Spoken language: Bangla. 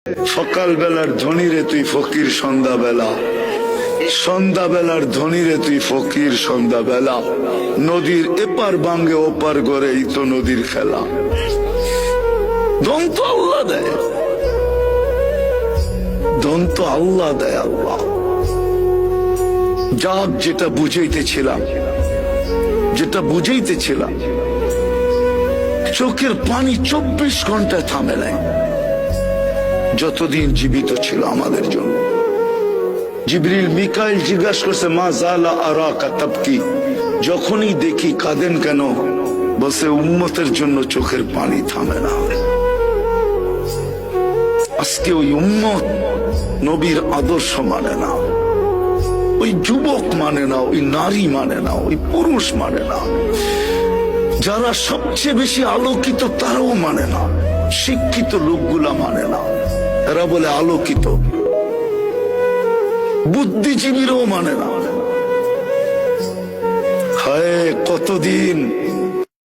সকাল বেলার ধনী রে তুই ফকির সন্ধ্যাবেলা, সন্ধ্যাবেলার ধনী রে তুই ফকির সন্ধ্যাবেলা। নদীর এপার ভাঙ্গে ওপার গড়ে এই তো নদীর খেলা। ধন তো আল্লাহ দেয়, ধন তো আল্লাহ দেয়। আল্লাহ যাক, যেটা বুঝাইতেছিলাম, যেটা বুঝাইতেছিলাম, চোখের পানি 24 ঘন্টায় থামে নাই যতদিন জীবিত ছিল আমাদের জন্য। জিবরিল মিকাইল জিজ্ঞাসা করছে, মা জালা আরাকা তাবকি, যখনই দেখি কাঁদেন কেন? বলছে, উম্মতের জন্য চোখের পানি থামে না। আজকে ওই উম্মত নবীর আদর্শ মানে না, ওই যুবক মানে না, ওই নারী মানে না, ওই পুরুষ মানে না। যারা সবচেয়ে বেশি আলোকিত তারাও মানে না, শিক্ষিত লোকগুলা মানে না। এরা বলে আলোকিত, বুদ্ধিজীবীরাও মানে না। হায় কতদিন